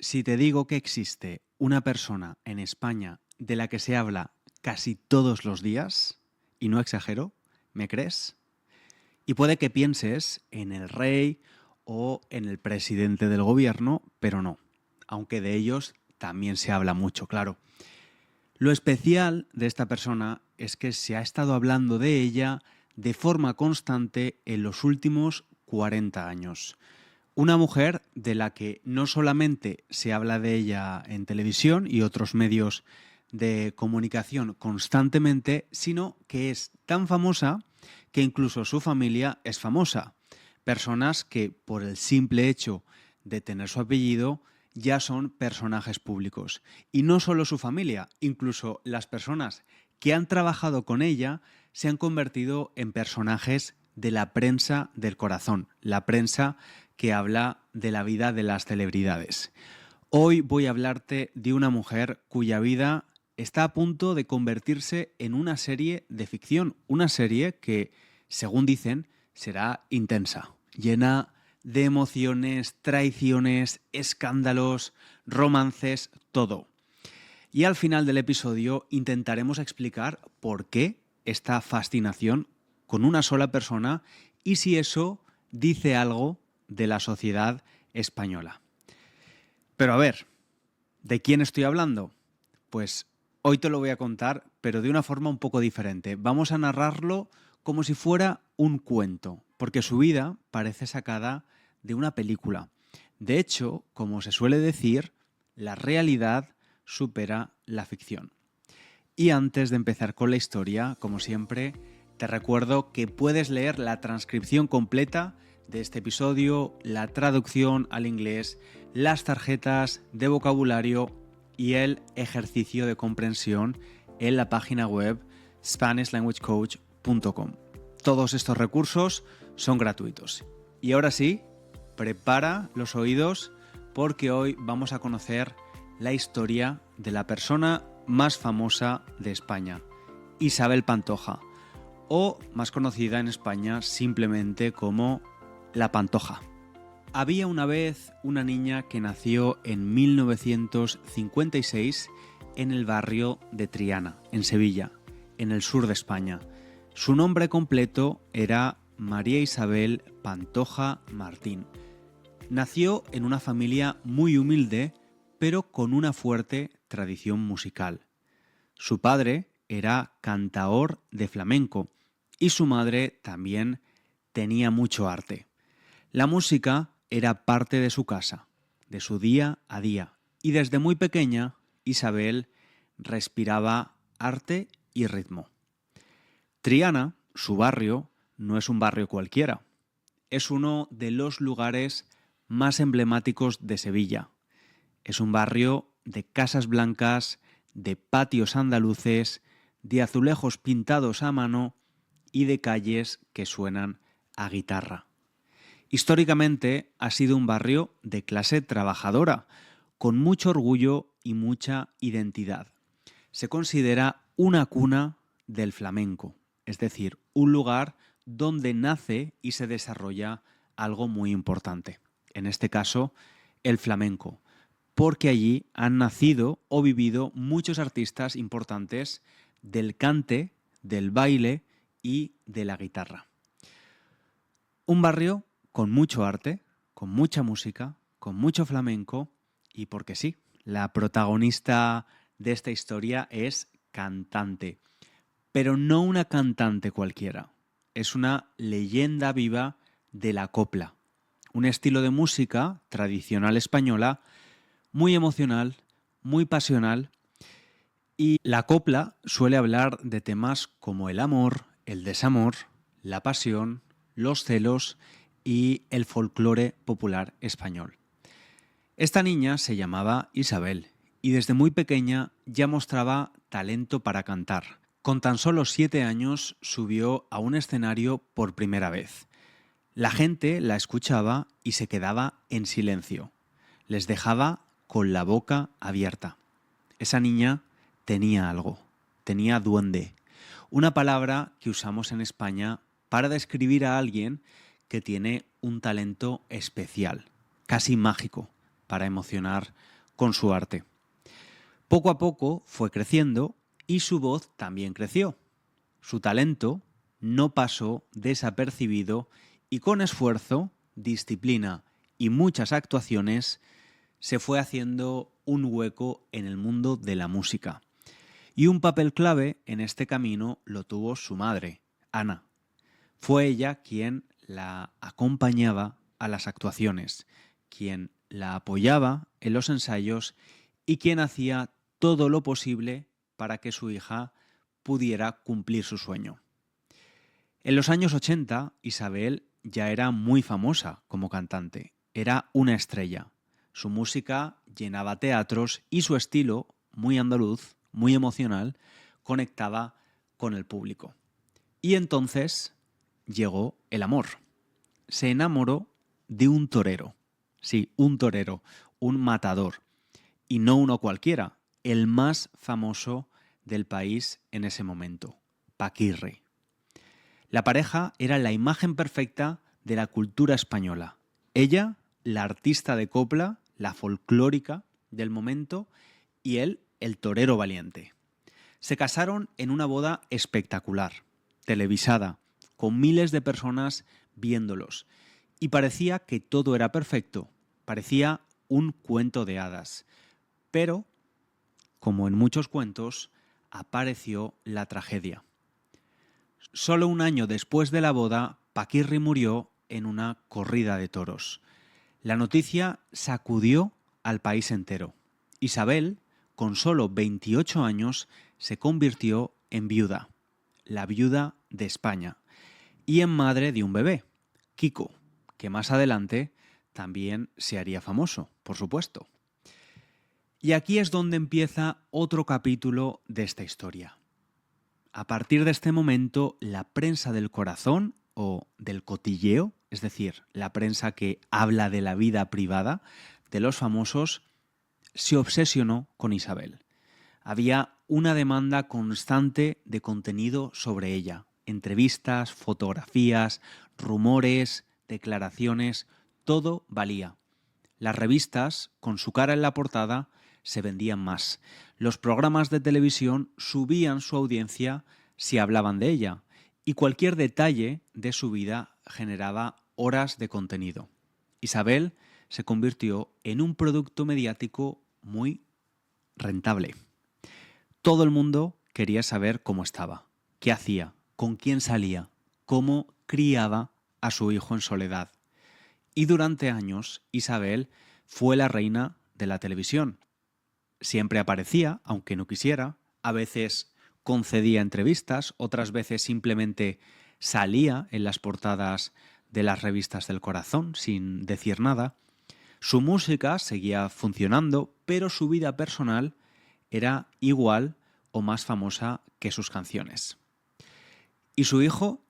Si te digo que existe una persona en España de la que se habla casi todos los días, y no exagero, ¿me crees? Y puede que pienses en el rey o en el presidente del gobierno, pero no, aunque de ellos también se habla mucho, claro. Lo especial de esta persona es que se ha estado hablando de ella de forma constante en los últimos 40 años. Una mujer de la que no solamente se habla de ella en televisión y otros medios de comunicación constantemente, sino que es tan famosa que incluso su familia es famosa. Personas que por el simple hecho de tener su apellido ya son personajes públicos. Y no solo su familia, incluso las personas que han trabajado con ella se han convertido en personajes de la prensa del corazón, la prensa que habla de la vida de las celebridades. Hoy voy a hablarte de una mujer cuya vida está a punto de convertirse en una serie de ficción, una serie que, según dicen, será intensa, llena de emociones, traiciones, escándalos, romances, todo. Y al final del episodio intentaremos explicar por qué esta fascinación con una sola persona y si eso dice algo de la sociedad española. Pero a ver, ¿de quién estoy hablando? Pues hoy te lo voy a contar, pero de una forma un poco diferente. Vamos a narrarlo como si fuera un cuento, porque su vida parece sacada de una película. De hecho, como se suele decir, la realidad supera la ficción. Y antes de empezar con la historia, como siempre, te recuerdo que puedes leer la transcripción completa de este episodio, la traducción al inglés, las tarjetas de vocabulario y el ejercicio de comprensión en la página web SpanishLanguageCoach.com. Todos estos recursos son gratuitos. Y ahora sí, prepara los oídos porque hoy vamos a conocer la historia de la persona más famosa de España, Isabel Pantoja, o más conocida en España simplemente como La Pantoja. Había una vez una niña que nació en 1956 en el barrio de Triana, en Sevilla, en el sur de España. Su nombre completo era María Isabel Pantoja Martín. Nació en una familia muy humilde, pero con una fuerte tradición musical. Su padre era cantaor de flamenco y su madre también tenía mucho arte. La música era parte de su casa, de su día a día, y desde muy pequeña Isabel respiraba arte y ritmo. Triana, su barrio, no es un barrio cualquiera. Es uno de los lugares más emblemáticos de Sevilla. Es un barrio de casas blancas, de patios andaluces, de azulejos pintados a mano y de calles que suenan a guitarra. Históricamente ha sido un barrio de clase trabajadora, con mucho orgullo y mucha identidad. Se considera una cuna del flamenco, es decir, un lugar donde nace y se desarrolla algo muy importante. En este caso, el flamenco, porque allí han nacido o vivido muchos artistas importantes del cante, del baile y de la guitarra. Un barrio con mucho arte, con mucha música, con mucho flamenco y porque sí, la protagonista de esta historia es cantante, pero no una cantante cualquiera, es una leyenda viva de la copla, un estilo de música tradicional española muy emocional, muy pasional, y la copla suele hablar de temas como el amor, el desamor, la pasión, los celos y el folclore popular español. Esta niña se llamaba Isabel y desde muy pequeña ya mostraba talento para cantar. Con tan solo 7 años subió a un escenario por primera vez. La gente la escuchaba y se quedaba en silencio. Les dejaba con la boca abierta. Esa niña tenía algo, tenía duende, una palabra que usamos en España para describir a alguien que tiene un talento especial, casi mágico, para emocionar con su arte. Poco a poco fue creciendo y su voz también creció. Su talento no pasó desapercibido y con esfuerzo, disciplina y muchas actuaciones se fue haciendo un hueco en el mundo de la música. Y un papel clave en este camino lo tuvo su madre, Ana. Fue ella quien la acompañaba a las actuaciones, quien la apoyaba en los ensayos y quien hacía todo lo posible para que su hija pudiera cumplir su sueño. En los años 80, Isabel ya era muy famosa como cantante. Era una estrella. Su música llenaba teatros y su estilo, muy andaluz, muy emocional, conectaba con el público. Y entonces llegó el amor. Se enamoró de un torero. Sí, un torero, un matador. Y no uno cualquiera, el más famoso del país en ese momento, Paquirri. La pareja era la imagen perfecta de la cultura española. Ella, la artista de copla, la folclórica del momento, y él, el torero valiente. Se casaron en una boda espectacular, televisada, con miles de personas viéndolos. Y parecía que todo era perfecto, parecía un cuento de hadas. Pero, como en muchos cuentos, apareció la tragedia. Solo un año después de la boda, Paquirri murió en una corrida de toros. La noticia sacudió al país entero. Isabel, con solo 28 años, se convirtió en viuda, la viuda de España, y en madre de un bebé, Kiko, que más adelante también se haría famoso, por supuesto. Y aquí es donde empieza otro capítulo de esta historia. A partir de este momento, la prensa del corazón o del cotilleo, es decir, la prensa que habla de la vida privada de los famosos, se obsesionó con Isabel. Había una demanda constante de contenido sobre ella. Entrevistas, fotografías, rumores, declaraciones, todo valía. Las revistas, con su cara en la portada, se vendían más. Los programas de televisión subían su audiencia si hablaban de ella, y cualquier detalle de su vida generaba horas de contenido. Isabel se convirtió en un producto mediático muy rentable. Todo el mundo quería saber cómo estaba, qué hacía, con quién salía, cómo criaba a su hijo en soledad. Y durante años, Isabel fue la reina de la televisión. Siempre aparecía, aunque no quisiera, a veces concedía entrevistas, otras veces simplemente salía en las portadas de las revistas del corazón sin decir nada. Su música seguía funcionando, pero su vida personal era igual o más famosa que sus canciones. Y su hijo,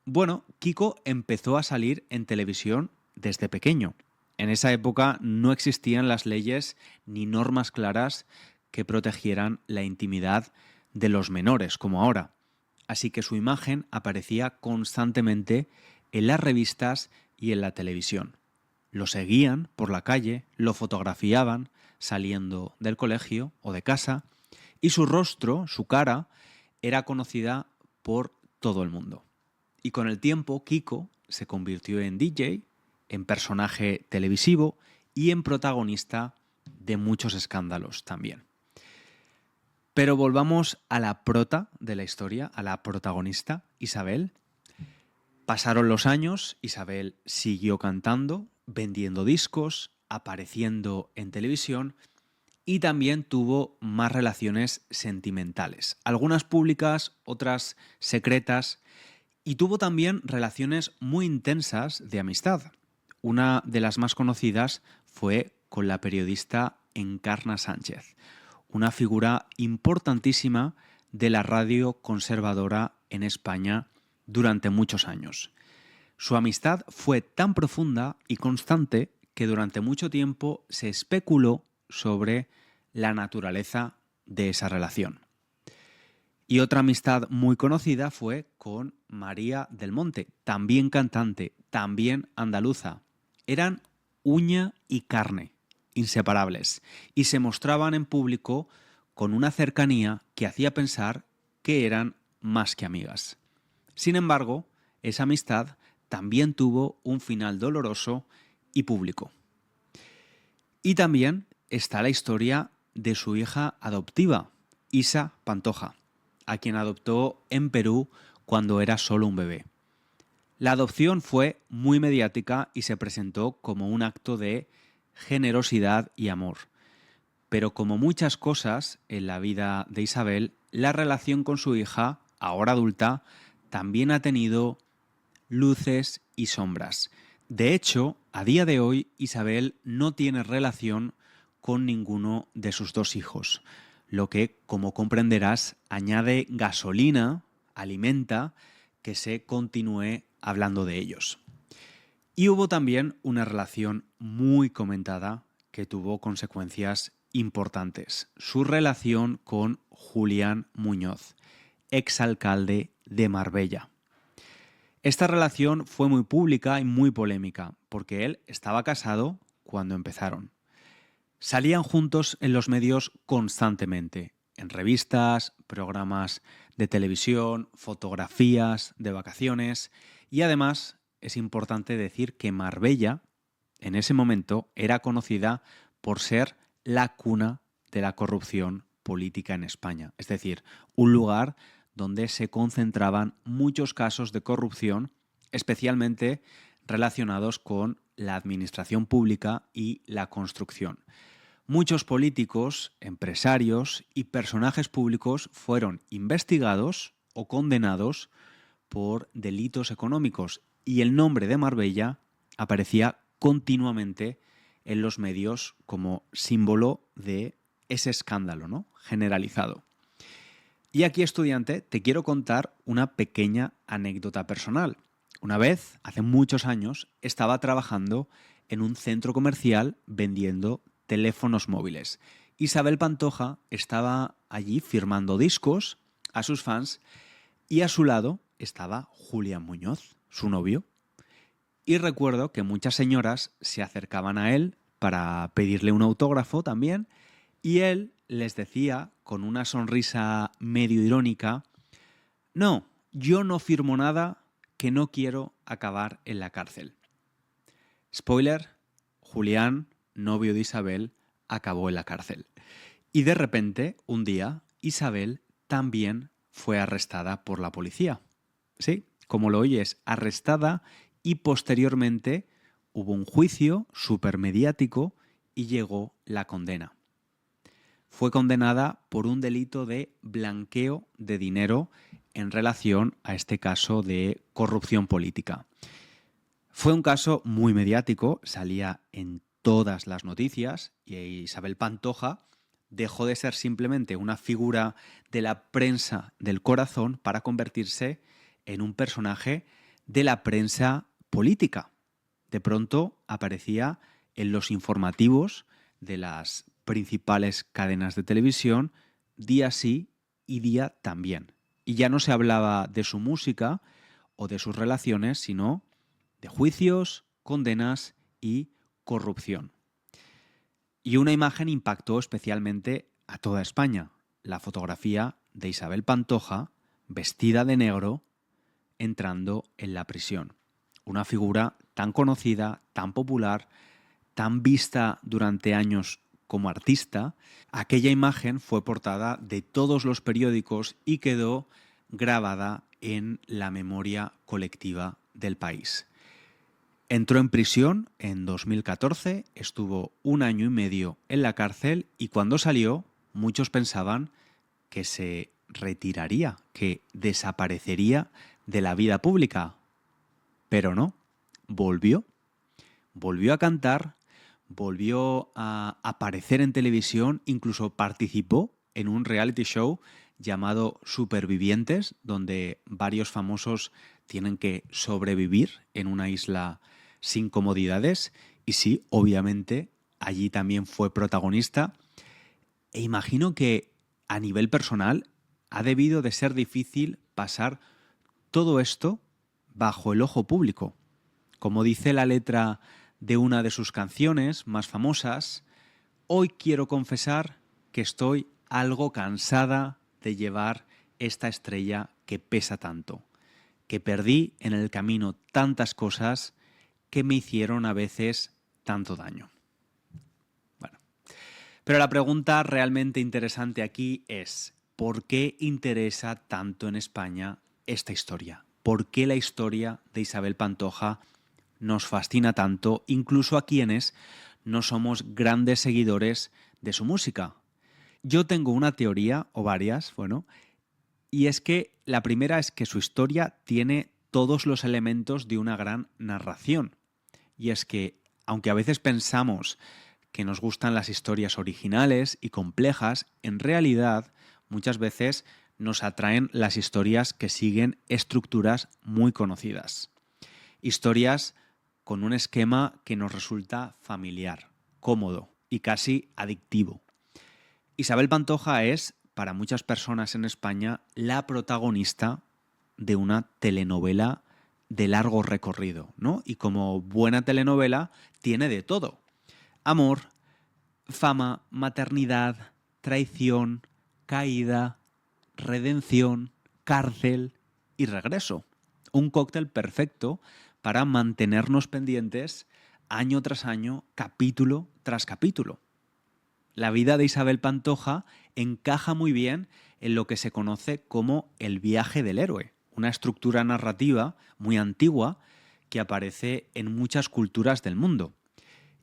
bueno, Kiko empezó a salir en televisión desde pequeño. En esa época no existían las leyes ni normas claras que protegieran la intimidad de los menores, como ahora. Así que su imagen aparecía constantemente en las revistas y en la televisión. Lo seguían por la calle, lo fotografiaban saliendo del colegio o de casa, y su rostro, su cara, era conocida por todo el mundo. Y con el tiempo, Kiko se convirtió en DJ, en personaje televisivo y en protagonista de muchos escándalos también. Pero volvamos a la prota de la historia, a la protagonista, Isabel. Pasaron los años, Isabel siguió cantando, vendiendo discos, apareciendo en televisión y también tuvo más relaciones sentimentales, algunas públicas, otras secretas, y tuvo también relaciones muy intensas de amistad. Una de las más conocidas fue con la periodista Encarna Sánchez, una figura importantísima de la radio conservadora en España durante muchos años. Su amistad fue tan profunda y constante que durante mucho tiempo se especuló sobre la naturaleza de esa relación. Y otra amistad muy conocida fue con María del Monte, también cantante, también andaluza. Eran uña y carne. inseparables y se mostraban en público con una cercanía que hacía pensar que eran más que amigas. Sin embargo, esa amistad también tuvo un final doloroso y público. Y también está la historia de su hija adoptiva, Isa Pantoja, a quien adoptó en Perú cuando era solo un bebé. La adopción fue muy mediática y se presentó como un acto de generosidad y amor. Pero como muchas cosas en la vida de Isabel, la relación con su hija, ahora adulta, también ha tenido luces y sombras. De hecho, a día de hoy, Isabel no tiene relación con ninguno de sus dos hijos, lo que, como comprenderás, añade gasolina, alimenta que se continúe hablando de ellos. Y hubo también una relación muy comentada que tuvo consecuencias importantes. Su relación con Julián Muñoz, exalcalde de Marbella. Esta relación fue muy pública y muy polémica, porque él estaba casado cuando empezaron. Salían juntos en los medios constantemente, en revistas, programas de televisión, fotografías de vacaciones, y además es importante decir que Marbella, en ese momento, era conocida por ser la cuna de la corrupción política en España, es decir, un lugar donde se concentraban muchos casos de corrupción, especialmente relacionados con la administración pública y la construcción. Muchos políticos, empresarios y personajes públicos fueron investigados o condenados por delitos económicos y el nombre de Marbella aparecía continuamente en los medios como símbolo de ese escándalo, ¿no?, generalizado. Y aquí, estudiante, te quiero contar una pequeña anécdota personal. Una vez, hace muchos años, estaba trabajando en un centro comercial vendiendo teléfonos móviles. Isabel Pantoja estaba allí firmando discos a sus fans y a su lado estaba Julián Muñoz, su novio. Y recuerdo que muchas señoras se acercaban a él para pedirle un autógrafo también y él les decía con una sonrisa medio irónica: no, yo no firmo nada, que no quiero acabar en la cárcel. Spoiler, Julián, novio de Isabel, acabó en la cárcel. Y de repente, un día, Isabel también fue arrestada por la policía. Sí, como lo oyes, arrestada, y posteriormente hubo un juicio supermediático y llegó la condena. Fue condenada por un delito de blanqueo de dinero en relación a este caso de corrupción política. Fue un caso muy mediático, salía en todas las noticias y Isabel Pantoja dejó de ser simplemente una figura de la prensa del corazón para convertirse en un personaje de la prensa política. De pronto aparecía en los informativos de las principales cadenas de televisión día sí y día también. Y ya no se hablaba de su música o de sus relaciones, sino de juicios, condenas y corrupción. Y una imagen impactó especialmente a toda España: la fotografía de Isabel Pantoja vestida de negro entrando en la prisión. Una figura tan conocida, tan popular, tan vista durante años como artista. Aquella imagen fue portada de todos los periódicos y quedó grabada en la memoria colectiva del país. Entró en prisión en 2014, estuvo 1 año y medio en la cárcel y cuando salió muchos pensaban que se retiraría, que desaparecería de la vida pública. Pero no, volvió a cantar, volvió a aparecer en televisión, incluso participó en un reality show llamado Supervivientes, donde varios famosos tienen que sobrevivir en una isla sin comodidades. Y sí, obviamente, allí también fue protagonista. E imagino que a nivel personal ha debido de ser difícil pasar todo esto bajo el ojo público. Como dice la letra de una de sus canciones más famosas, hoy quiero confesar que estoy algo cansada de llevar esta estrella que pesa tanto, que perdí en el camino tantas cosas que me hicieron a veces tanto daño. Bueno, pero la pregunta realmente interesante aquí es, ¿por qué interesa tanto en España esta historia? ¿Por qué la historia de Isabel Pantoja nos fascina tanto, incluso a quienes no somos grandes seguidores de su música? Yo tengo una teoría, o varias, y es que la primera es que su historia tiene todos los elementos de una gran narración. Y es que, aunque a veces pensamos que nos gustan las historias originales y complejas, en realidad muchas veces nos atraen las historias que siguen estructuras muy conocidas. Historias con un esquema que nos resulta familiar, cómodo y casi adictivo. Isabel Pantoja es, para muchas personas en España, la protagonista de una telenovela de largo recorrido, ¿no? Y como buena telenovela, tiene de todo. Amor, fama, maternidad, traición, caída, redención, cárcel y regreso. Un cóctel perfecto para mantenernos pendientes año tras año, capítulo tras capítulo. La vida de Isabel Pantoja encaja muy bien en lo que se conoce como el viaje del héroe, una estructura narrativa muy antigua que aparece en muchas culturas del mundo.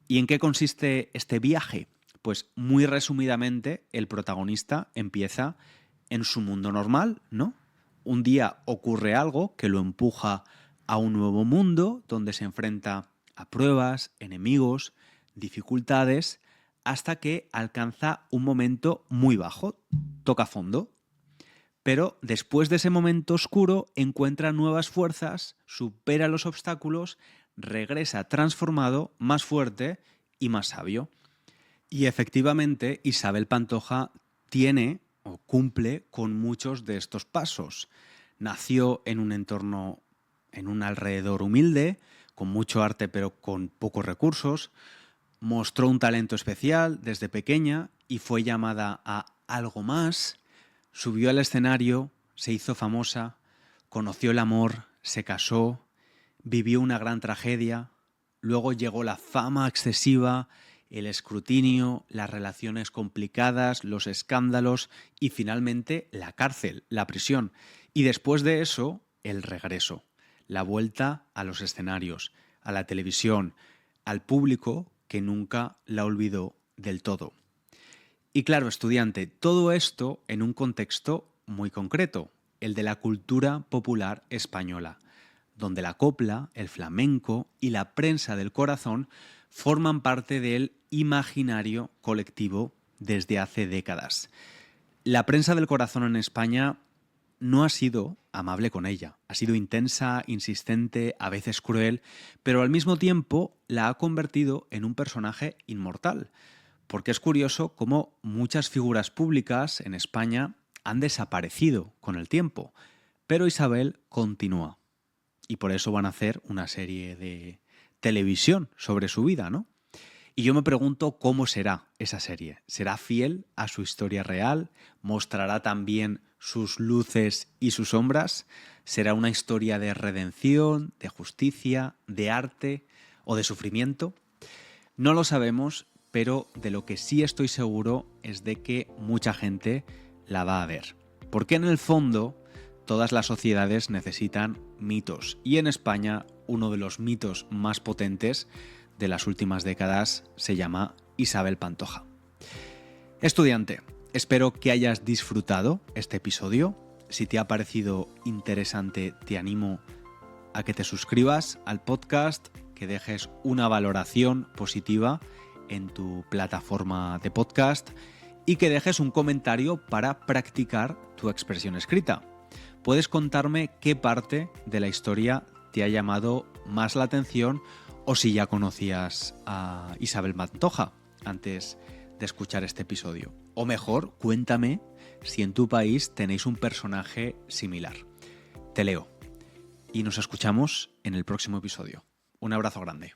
¿Y en qué consiste este viaje? Pues muy resumidamente, el protagonista empieza en su mundo normal, ¿no? Un día ocurre algo que lo empuja a un nuevo mundo donde se enfrenta a pruebas, enemigos, dificultades, hasta que alcanza un momento muy bajo, toca fondo. Pero después de ese momento oscuro encuentra nuevas fuerzas, supera los obstáculos, regresa transformado, más fuerte y más sabio. Y efectivamente Isabel Pantoja tiene o cumple con muchos de estos pasos. Nació en un entorno, en un alrededor humilde, con mucho arte pero con pocos recursos. Mostró un talento especial desde pequeña y fue llamada a algo más. Subió al escenario, se hizo famosa, conoció el amor, se casó, vivió una gran tragedia, luego llegó la fama excesiva, el escrutinio, las relaciones complicadas, los escándalos y finalmente la cárcel, la prisión. Y después de eso, el regreso, la vuelta a los escenarios, a la televisión, al público que nunca la olvidó del todo. Y claro, estudiante, todo esto en un contexto muy concreto, el de la cultura popular española, donde la copla, el flamenco y la prensa del corazón forman parte del imaginario colectivo desde hace décadas. La prensa del corazón en España no ha sido amable con ella, ha sido intensa, insistente, a veces cruel, pero al mismo tiempo la ha convertido en un personaje inmortal. Porque es curioso cómo muchas figuras públicas en España han desaparecido con el tiempo, pero Isabel continúa. Y por eso van a hacer una serie de televisión sobre su vida, ¿no? Y yo me pregunto cómo será esa serie. ¿Será fiel a su historia real? ¿Mostrará también sus luces y sus sombras? ¿Será una historia de redención, de justicia, de arte o de sufrimiento? No lo sabemos, pero de lo que sí estoy seguro es de que mucha gente la va a ver. Porque en el fondo todas las sociedades necesitan mitos y en España uno de los mitos más potentes de las últimas décadas se llama Isabel Pantoja. Estudiante, espero que hayas disfrutado este episodio. Si te ha parecido interesante, te animo a que te suscribas al podcast, que dejes una valoración positiva en tu plataforma de podcast y que dejes un comentario para practicar tu expresión escrita. Puedes contarme qué parte de la historia te ha llamado más la atención o si ya conocías a Isabel Pantoja antes de escuchar este episodio. O mejor, cuéntame si en tu país tenéis un personaje similar. Te leo y nos escuchamos en el próximo episodio. Un abrazo grande.